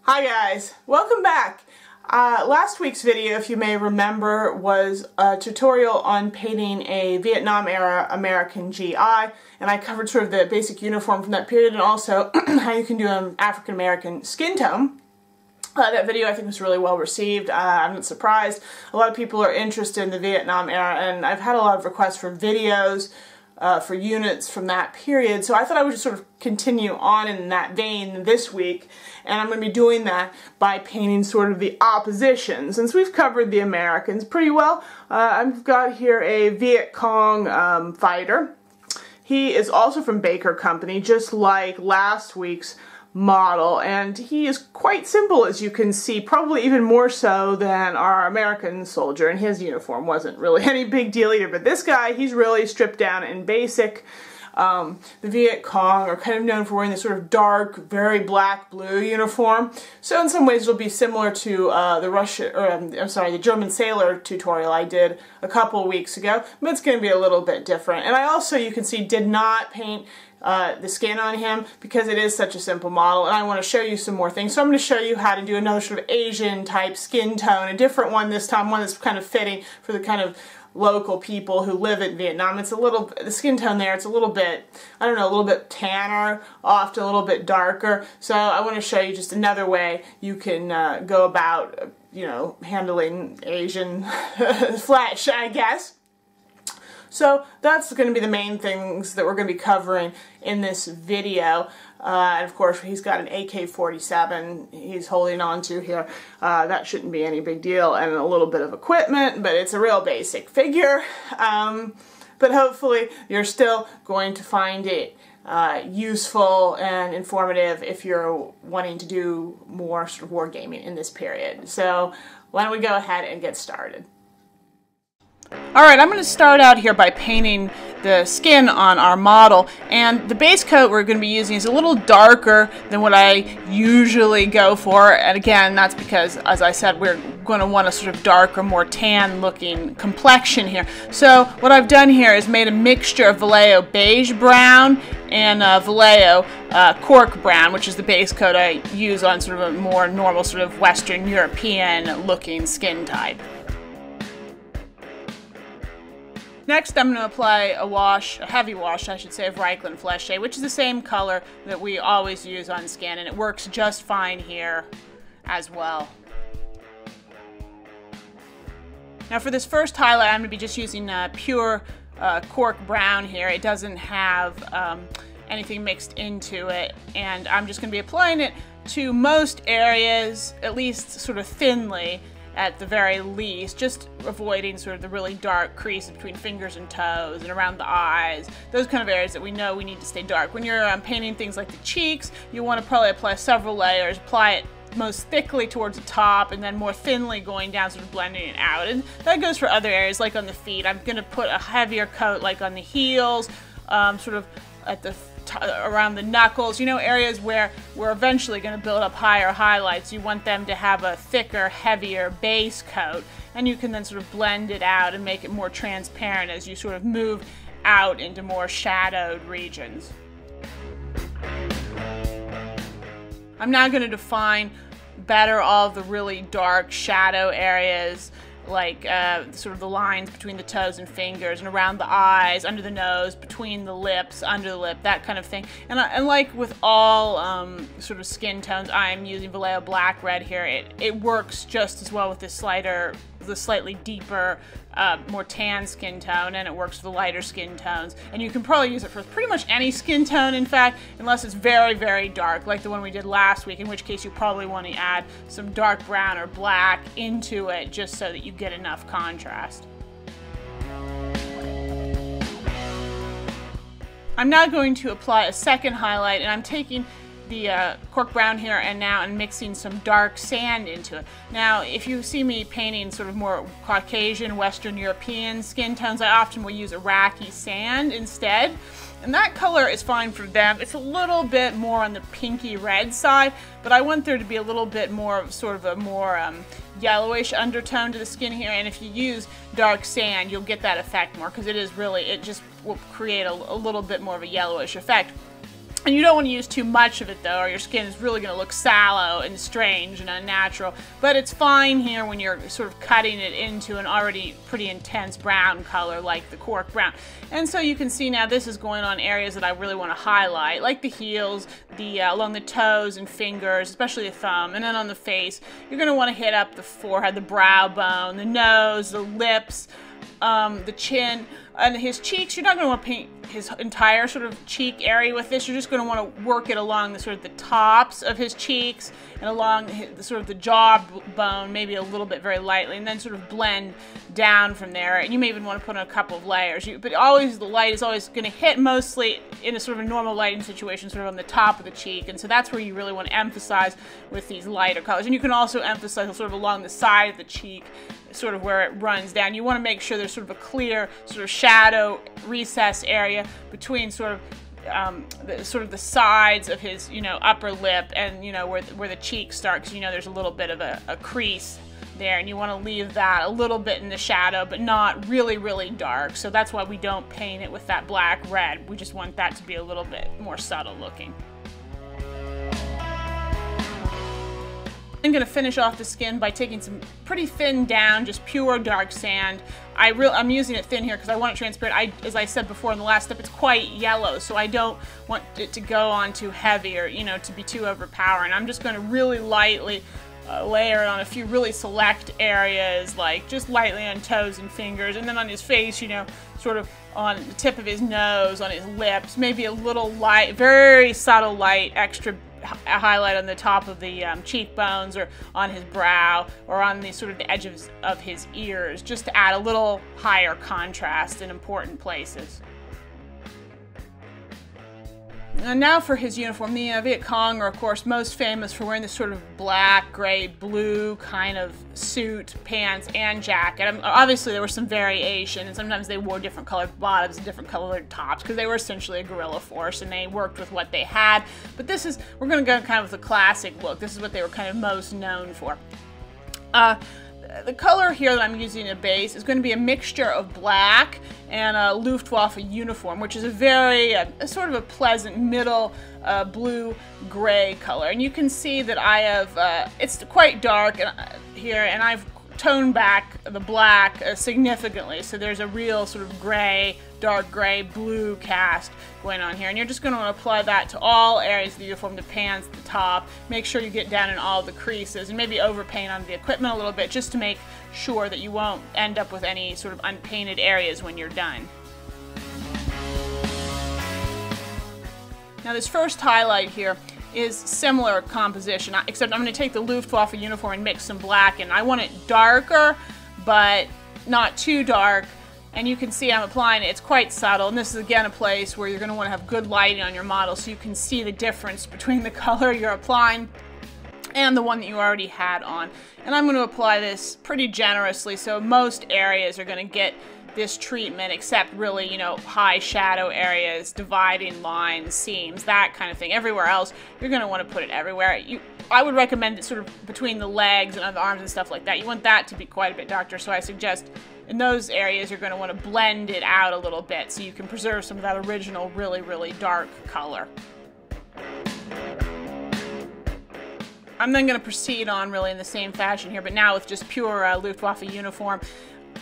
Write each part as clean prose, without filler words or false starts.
Hi guys, welcome back. Last week's video, if you may remember, was a tutorial on painting a Vietnam era American GI, and I covered sort of the basic uniform from that period and also how you can do an African American skin tone. That video I think was really well received. I'm not surprised. A lot of people are interested in the Vietnam era, and I've had a lot of requests for videos for units from that period, so I thought I would just sort of continue on in that vein this week, and I'm going to be doing that by painting sort of the opposition. Since we've covered the Americans pretty well, I've got here a Viet Cong fighter. He is also from Baker Company, just like last week's model, and he is quite simple, as you can see, probably even more so than our American soldier, and his uniform wasn't really any big deal either, but this guy, he's really stripped down and basic. The Viet Cong are kind of known for wearing this sort of dark, very black-blue uniform, so in some ways it'll be similar to the German sailor tutorial I did a couple weeks ago, but it's going to be a little bit different. And I also, you can see, did not paint the skin on him because it is such a simple model, and I want to show you some more things. So I'm going to show you how to do another sort of Asian type skin tone, a different one this time, one that's kind of fitting for the kind of local people who live in Vietnam. It's a little, the skin tone there, it's a little bit, I don't know, a little bit tanner, often a little bit darker. So I want to show you just another way you can go about, you know, handling Asian flesh, I guess. So that's going to be the main things that we're going to be covering in this video. And of course, he's got an AK-47 he's holding on to here. That shouldn't be any big deal, and a little bit of equipment, but it's a real basic figure. But hopefully you're still going to find it useful and informative if you're wanting to do more sort of wargaming in this period. So why don't we go ahead and get started. Alright, I'm going to start out here by painting the skin on our model, and the base coat we're going to be using is a little darker than what I usually go for, and again, that's because, as I said, we're going to want a sort of darker, more tan looking complexion here. So what I've done here is made a mixture of Vallejo beige brown and Vallejo cork brown, which is the base coat I use on sort of a more normal sort of Western European looking skin type. Next, I'm going to apply a heavy wash, I should say, of Reichland Flesh Shade, which is the same color that we always use on skin, and it works just fine here as well. Now for this first highlight, I'm going to be just using pure cork brown here. It doesn't have anything mixed into it, and I'm just going to be applying it to most areas, at least sort of thinly, at the very least, just avoiding sort of the really dark creases between fingers and toes and around the eyes, those kind of areas that we know we need to stay dark. When you're painting things like the cheeks, you want to probably apply several layers, apply it most thickly towards the top and then more thinly going down, sort of blending it out. And that goes for other areas, like on the feet. I'm going to put a heavier coat like on the heels, sort of at the around the knuckles, you know, areas where we're eventually going to build up higher highlights. You want them to have a thicker, heavier base coat, and you can then sort of blend it out and make it more transparent as you sort of move out into more shadowed regions. I'm now going to define better all of the really dark shadow areas, like sort of the lines between the toes and fingers, and around the eyes, under the nose, between the lips, under the lip, that kind of thing. And like with all sort of skin tones, I'm using Vallejo Black Red here. It works just as well with the slightly deeper, more tan skin tone, and it works for the lighter skin tones. And you can probably use it for pretty much any skin tone, in fact, unless it's very, very dark, like the one we did last week, in which case you probably want to add some dark brown or black into it just so that you get enough contrast. I'm now going to apply a second highlight, and I'm taking the cork brown here and mixing some dark sand into it. Now, if you see me painting sort of more Caucasian, Western European skin tones, I often will use Iraqi sand instead. And that color is fine for them. It's a little bit more on the pinky red side, but I want there to be a little bit more of sort of a more yellowish undertone to the skin here. And if you use dark sand, you'll get that effect more, because it just will create a little bit more of a yellowish effect. And you don't want to use too much of it though, or your skin is really going to look sallow and strange and unnatural. But it's fine here when you're sort of cutting it into an already pretty intense brown color like the cork brown. And so you can see now this is going on areas that I really want to highlight, like the heels, along the toes and fingers, especially the thumb, and then on the face. You're going to want to hit up the forehead, the brow bone, the nose, the lips, the chin, and his cheeks. You're not going to want to paint his entire sort of cheek area with this. You're just going to want to work it along the sort of the tops of his cheeks and along the sort of the jaw bone, maybe a little bit very lightly, and then sort of blend down from there. And you may even want to put on a couple of layers. But always the light is always going to hit mostly in a sort of a normal lighting situation, sort of on the top of the cheek. And so that's where you really want to emphasize with these lighter colors. And you can also emphasize sort of along the side of the cheek, sort of where it runs down. You want to make sure there's sort of a clear sort of shadow recess area between sort of the sides of his, upper lip and, where the cheeks start, because there's a little bit of a crease there, and you want to leave that a little bit in the shadow, but not really, really dark. So that's why we don't paint it with that black red. We just want that to be a little bit more subtle looking. I'm going to finish off the skin by taking some pretty thin down, just pure dark sand. I'm using it thin here because I want it transparent. As I said before in the last step, it's quite yellow, so I don't want it to go on too heavy or, to be too overpowering. I'm just going to really lightly layer it on a few really select areas, like just lightly on toes and fingers, and then on his face, sort of on the tip of his nose, on his lips, maybe a little light, very subtle light, extra highlight on the top of the cheekbones, or on his brow, or on the sort of the edges of his ears, just to add a little higher contrast in important places. And now for his uniform. The Viet Cong are, of course, most famous for wearing this sort of black, gray, blue kind of suit, pants, and jacket. Obviously, there was some variation, and sometimes they wore different colored bottoms and different colored tops, because they were essentially a guerrilla force, and they worked with what they had. But we're going to go kind of with a classic look. This is what they were kind of most known for. The color here that I'm using a base is going to be a mixture of black and a Luftwaffe uniform, which is a very sort of a pleasant middle blue-gray color. And you can see that I have, it's quite dark here, and I've toned back the black significantly. So there's a real sort of gray, dark gray, blue cast going on here. And you're just going to want to apply that to all areas of the uniform, the pants, the top. Make sure you get down in all the creases, and maybe overpaint on the equipment a little bit, just to make sure that you won't end up with any sort of unpainted areas when you're done. Now this first highlight here is similar composition, except I'm going to take the Luftwaffe uniform and mix some black in. I want it darker, but not too dark. And you can see I'm applying it. It's quite subtle, and this is again a place where you're going to want to have good lighting on your model so you can see the difference between the color you're applying and the one that you already had on. And I'm going to apply this pretty generously, so most areas are going to get this treatment, except really, high shadow areas, dividing lines, seams, that kind of thing. Everywhere else, you're going to want to put it everywhere. I would recommend it sort of between the legs and the arms and stuff like that. You want that to be quite a bit darker, so I suggest in those areas you're going to want to blend it out a little bit so you can preserve some of that original really, really dark color. I'm then going to proceed on really in the same fashion here, but now with just pure Luftwaffe uniform.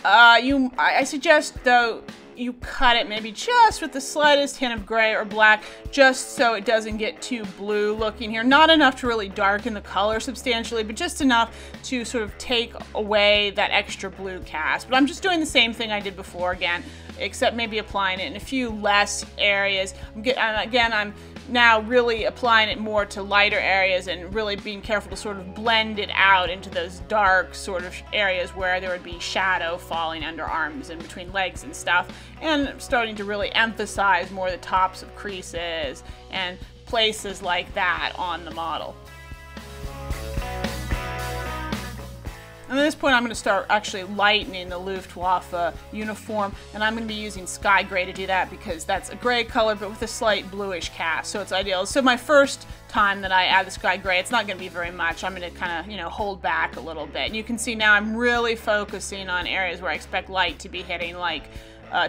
I suggest, though, you cut it maybe just with the slightest hint of gray or black, just so it doesn't get too blue looking here. Not enough to really darken the color substantially, but just enough to sort of take away that extra blue cast. But I'm just doing the same thing I did before again, except maybe applying it in a few less areas. Again, I'm now really applying it more to lighter areas and really being careful to sort of blend it out into those dark sort of areas where there would be shadow falling under arms and between legs and stuff, and starting to really emphasize more the tops of creases and places like that on the model. And at this point, I'm going to start actually lightening the Luftwaffe uniform, and I'm going to be using sky gray to do that because that's a gray color but with a slight bluish cast, so it's ideal. So my first time that I add the sky gray, it's not going to be very much. I'm going to kind of, hold back a little bit. And you can see now I'm really focusing on areas where I expect light to be hitting, like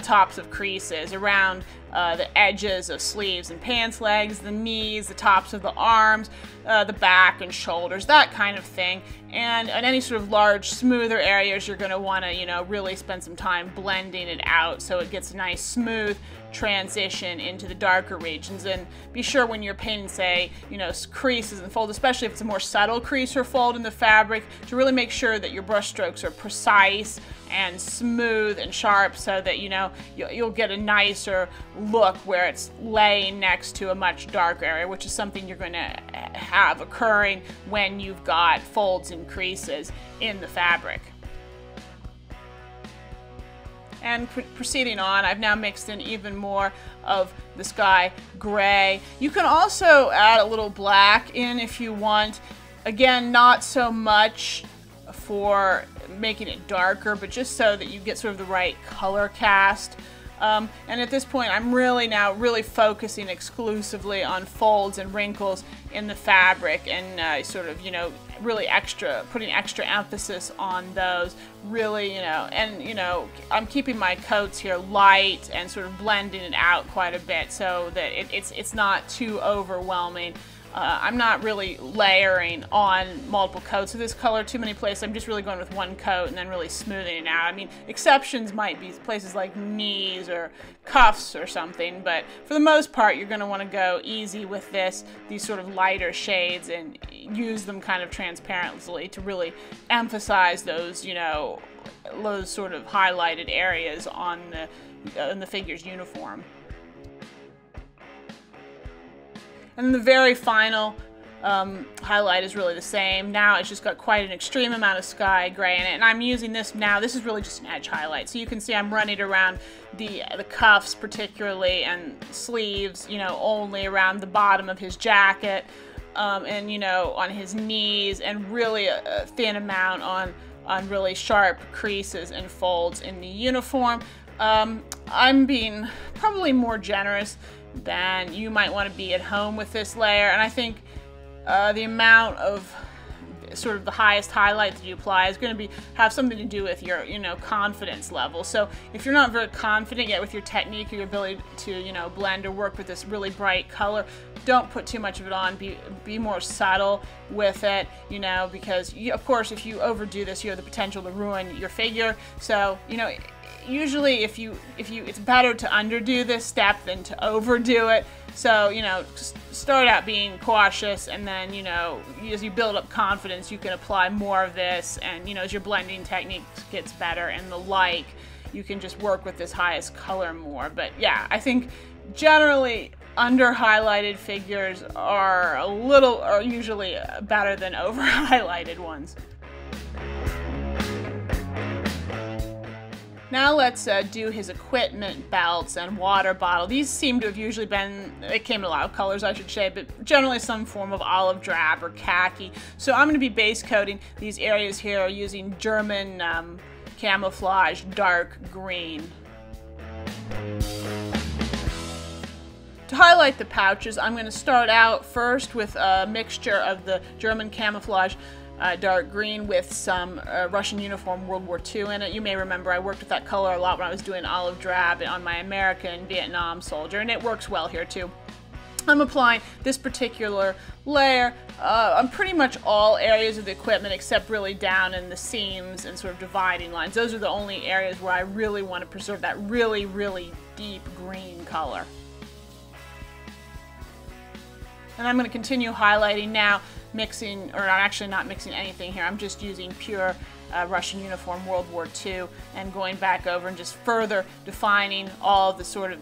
tops of creases around the edges of sleeves and pants legs, the knees, the tops of the arms, the back and shoulders, that kind of thing. And in any sort of large, smoother areas, you're going to want to, you know, really spend some time blending it out so it gets a nice smooth transition into the darker regions. And be sure when you're painting, say, you know, creases and folds, especially if it's a more subtle crease or fold in the fabric, to really make sure that your brush strokes are precise and smooth and sharp so that, you know, you'll get a nicer look where it's laying next to a much darker area, which is something you're going to have occurring when you've got folds and creases in the fabric. And proceeding on, I've now mixed in even more of the sky gray. You can also add a little black in if you want. Again, not so much for making it darker, but just so that you get sort of the right color cast. And at this point, I'm really focusing exclusively on folds and wrinkles in the fabric, and sort of, you know, really putting extra emphasis on those. Really, you know, and you know, I'm keeping my coats here light and sort of blending it out quite a bit so that it's not too overwhelming. I'm not really layering on multiple coats of this color too many places. I'm just really going with one coat and then really smoothing it out. I mean, exceptions might be places like knees or cuffs or something, but for the most part, you're going to want to go easy with these sort of lighter shades, and use them kind of transparently to really emphasize those, you know, those sort of highlighted areas on the figure's uniform. And then the very final highlight is really the same. Now it's just got quite an extreme amount of sky gray in it, and I'm using this now. This is really just an edge highlight, so you can see I'm running around the cuffs particularly, and sleeves, you know, only around the bottom of his jacket, and, you know, on his knees, and really a thin amount on really sharp creases and folds in the uniform. I'm being probably more generous than you might want to be at home with this layer, and I think the amount of sort of the highest highlight that you apply is going to have something to do with your, you know, confidence level. So if you're not very confident yet with your technique or your ability to, you know, blend or work with this really bright color, don't put too much of it on. Be more subtle with it, you know, because of course if you overdo this, you have the potential to ruin your figure. So, you know, usually if you it's better to underdo this step than to overdo it. So, you know, just start out being cautious, and then, you know, as you build up confidence, you can apply more of this, and, you know, as your blending technique gets better and the like, you can just work with this highest color more. But yeah, I think generally under highlighted figures are usually better than over highlighted ones. Now let's do his equipment, belts, and water bottle. These seem to have usually they came in a lot of colors, I should say, but generally some form of olive drab or khaki. So I'm going to be base coating these areas here using German camouflage dark green. To highlight the pouches, I'm going to start out first with a mixture of the German camouflage dark green with some Russian uniform World War II in it. You may remember I worked with that color a lot when I was doing olive drab on my American Vietnam soldier, and it works well here too. I'm applying this particular layer on pretty much all areas of the equipment except really down in the seams and sort of dividing lines. Those are the only areas where I really want to preserve that really, really deep green color. And I'm going to continue highlighting now, mixing, or I'm actually not mixing anything here. I'm just using pure Russian uniform World War II and going back over and just further defining all of the sort of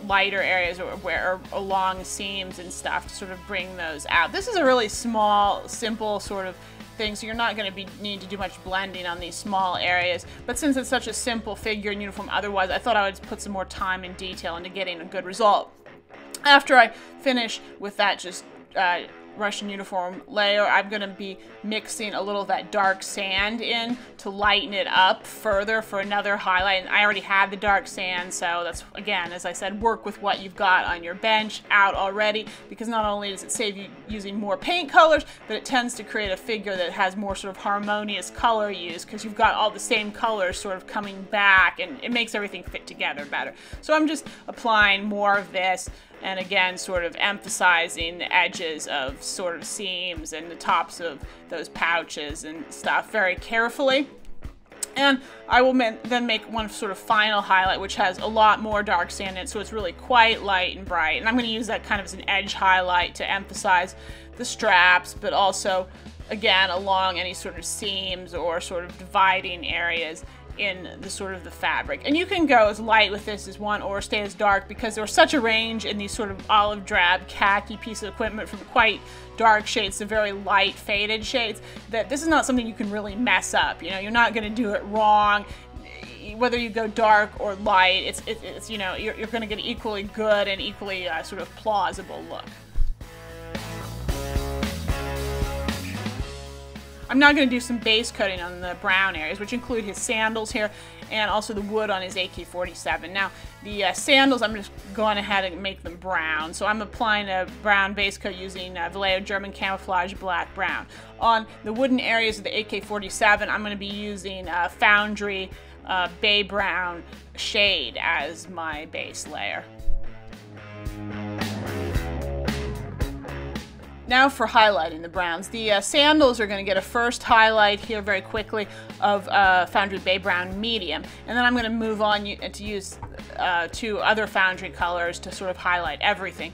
lighter areas or along seams and stuff to sort of bring those out. This is a really small, simple sort of thing, so you're not going to need to do much blending on these small areas. But since it's such a simple figure and uniform otherwise, I thought I would put some more time and detail into getting a good result. After I finish with that just Russian uniform layer, I'm going to be mixing a little of that dark sand in to lighten it up further for another highlight. And I already had the dark sand, so that's, again, as I said, work with what you've got on your bench out already, because not only does it save you using more paint colors, but it tends to create a figure that has more sort of harmonious color use, because you've got all the same colors sort of coming back, and it makes everything fit together better. So I'm just applying more of this, and again sort of emphasizing the edges of sort of seams and the tops of those pouches and stuff very carefully. And I will then make one sort of final highlight, which has a lot more dark sand in it, so it's really quite light and bright. And I'm going to use that kind of as an edge highlight to emphasize the straps, but also, again, along any sort of seams or sort of dividing areas in the sort of the fabric. And you can go as light with this as one or stay as dark, because there's such a range in these sort of olive drab khaki piece of equipment, from quite dark shades to very light faded shades, that this is not something you can really mess up. You know, you're not going to do it wrong. Whether you go dark or light, it's you know, you're going to get equally good and equally sort of plausible look. I'm now going to do some base coating on the brown areas, which include his sandals here and also the wood on his AK-47. Now, the sandals, I'm just going ahead and make them brown. So I'm applying a brown base coat using Vallejo German Camouflage Black Brown. On the wooden areas of the AK-47, I'm going to be using Foundry Bay Brown shade as my base layer. Now for highlighting the browns. The sandals are going to get a first highlight here very quickly of Foundry Bay Brown Medium. And then I'm going to move on to use two other Foundry colors to sort of highlight everything.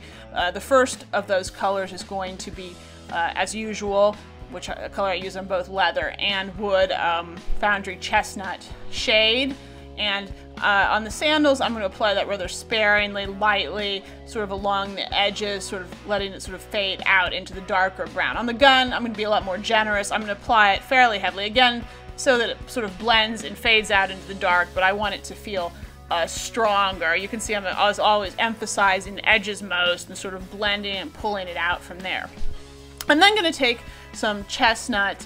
The first of those colors is going to be, as usual, which color I use on both leather and wood, Foundry Chestnut shade. And on the sandals, I'm going to apply that rather sparingly, lightly, sort of along the edges, sort of letting it sort of fade out into the darker brown. On the gun, I'm going to be a lot more generous. I'm going to apply it fairly heavily, again, so that it sort of blends and fades out into the dark, but I want it to feel stronger. You can see I'm always emphasizing the edges most and sort of blending and pulling it out from there. I'm then going to take some chestnut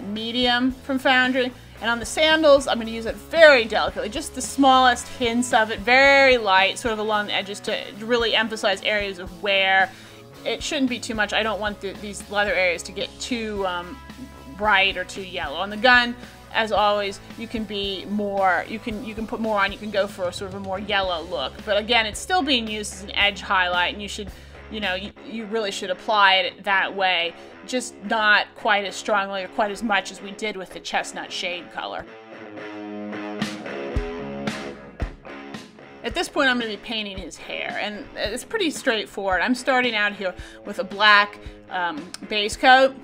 medium from Foundry. And on the sandals, I'm going to use it very delicately, just the smallest hints of it, very light, sort of along the edges to really emphasize areas of wear. It shouldn't be too much. I don't want these leather areas to get too bright or too yellow. On the gun, as always, you can be more, you can put more on, you can go for a sort of a more yellow look. But again, it's still being used as an edge highlight, and you should, you know, you really should apply it that way, just not quite as strongly or quite as much as we did with the chestnut shade color. At this point, I'm going to be painting his hair, and it's pretty straightforward. I'm starting out here with a black base coat,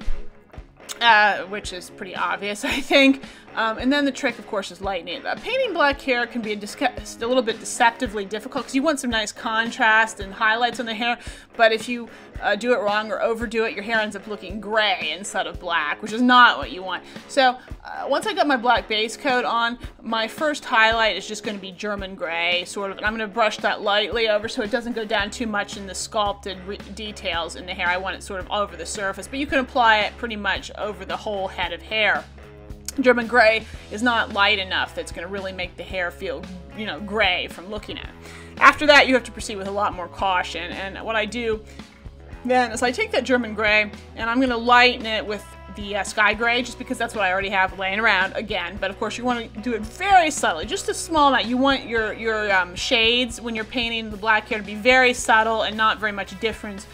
which is pretty obvious, I think. And then the trick, of course, is lightening it up. Painting black hair can be a little bit deceptively difficult, because you want some nice contrast and highlights on the hair, but if you do it wrong or overdo it, your hair ends up looking gray instead of black, which is not what you want. So once I got my black base coat on, my first highlight is just going to be German gray, sort of, and I'm going to brush that lightly over so it doesn't go down too much in the sculpted details in the hair. I want it sort of over the surface, but you can apply it pretty much over the whole head of hair. German gray is not light enough that's going to really make the hair feel, you know, gray from looking at it. After that, you have to proceed with a lot more caution, and what I do then is I take that German gray and I'm going to lighten it with the sky gray, just because that's what I already have laying around again. But of course, you want to do it very subtly, just a small amount. You want your shades when you're painting the black hair to be very subtle and not very much difference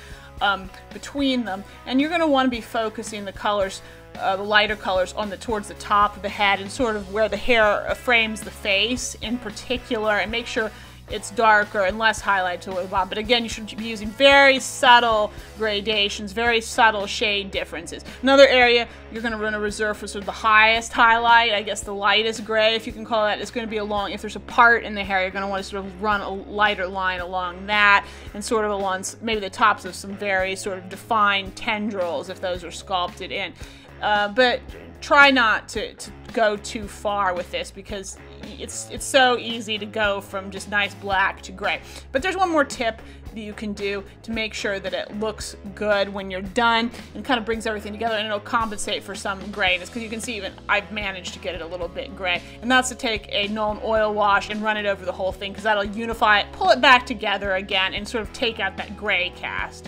between them. And you're going to want to be focusing the colors, the lighter colors, towards the top of the head and sort of where the hair frames the face in particular, and make sure it's darker and less highlight to the bottom. But again, you should be using very subtle gradations, very subtle shade differences. Another area you're going to want to reserve for sort of the highest highlight, I guess the lightest gray, if you can call that, is going to be along, if there's a part in the hair, you're going to want to sort of run a lighter line along that, and sort of along maybe the tops of some very sort of defined tendrils, if those are sculpted in. But try not to go too far with this, because it's so easy to go from just nice black to gray. But there's one more tip that you can do to make sure that it looks good when you're done and kind of brings everything together, and it'll compensate for some grayness, because you can see even I've managed to get it a little bit gray, and that's to take a Nuln oil wash and run it over the whole thing, because that'll unify it, pull it back together again, and sort of take out that gray cast.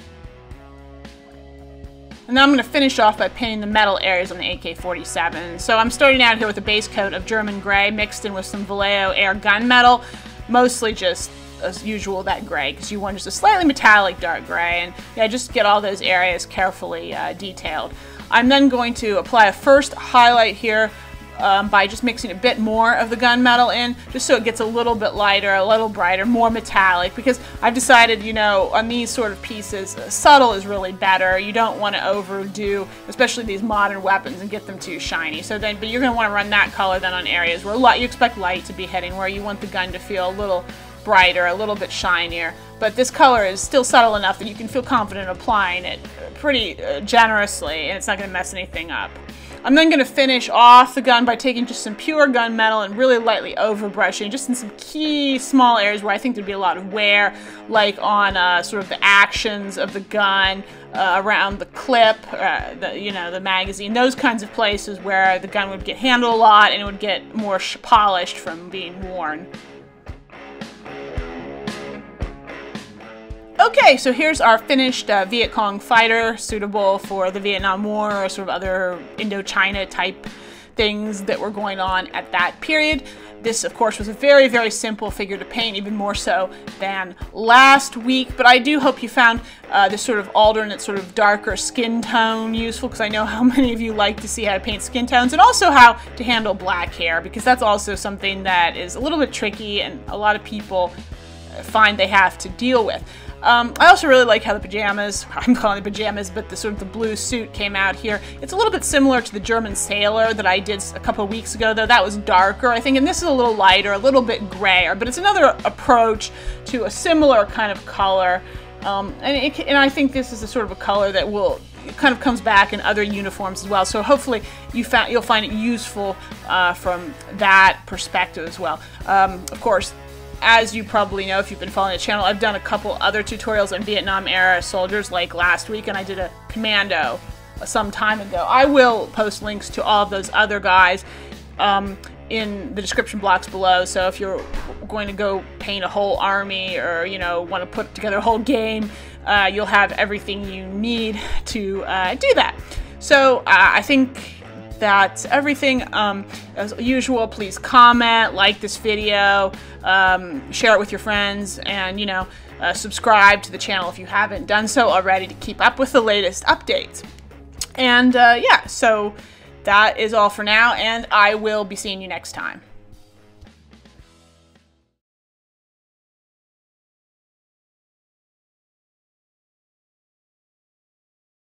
And now I'm going to finish off by painting the metal areas on the AK-47. So I'm starting out here with a base coat of German gray mixed in with some Vallejo air gunmetal, mostly just as usual that gray, because you want just a slightly metallic dark gray, and yeah, just get all those areas carefully detailed. I'm then going to apply a first highlight here by just mixing a bit more of the gunmetal in, just so it gets a little bit lighter, a little brighter, more metallic, because I've decided, you know, on these sort of pieces, subtle is really better. You don't want to overdo, especially these modern weapons, and get them too shiny. So then, but you're going to want to run that color then on areas where you expect light to be hitting, where you want the gun to feel a little brighter, a little bit shinier. But this color is still subtle enough that you can feel confident applying it pretty generously, and it's not going to mess anything up. I'm then going to finish off the gun by taking just some pure gunmetal and really lightly overbrushing, just in some key small areas where I think there'd be a lot of wear, like on sort of the actions of the gun, around the clip, the magazine, those kinds of places where the gun would get handled a lot and it would get more polished from being worn. Okay, so here's our finished Viet Cong fighter, suitable for the Vietnam War or sort of other Indochina type things that were going on at that period. This, of course, was a very, very simple figure to paint, even more so than last week, but I do hope you found this sort of alternate, sort of darker skin tone useful, because I know how many of you like to see how to paint skin tones, and also how to handle black hair, because that's also something that is a little bit tricky and a lot of people find they have to deal with. I also really like how the pajamas, I'm calling it pajamas, but the sort of the blue suit came out here. It's a little bit similar to the German sailor that I did a couple of weeks ago, though that was darker, I think, and this is a little lighter, a little bit grayer, but it's another approach to a similar kind of color, and I think this is a sort of a color that will kind of comes back in other uniforms as well, so hopefully you'll find it useful from that perspective as well. Of course, as you probably know if you've been following the channel, I've done a couple other tutorials on Vietnam-era soldiers, like last week, and I did a commando some time ago. I will post links to all of those other guys in the description blocks below, so if you're going to go paint a whole army or, you know, want to put together a whole game, you'll have everything you need to do that. So I think that's everything. As usual, please comment, like this video, share it with your friends, and, you know, subscribe to the channel if you haven't done so already to keep up with the latest updates. And yeah, so that is all for now, and I will be seeing you next time.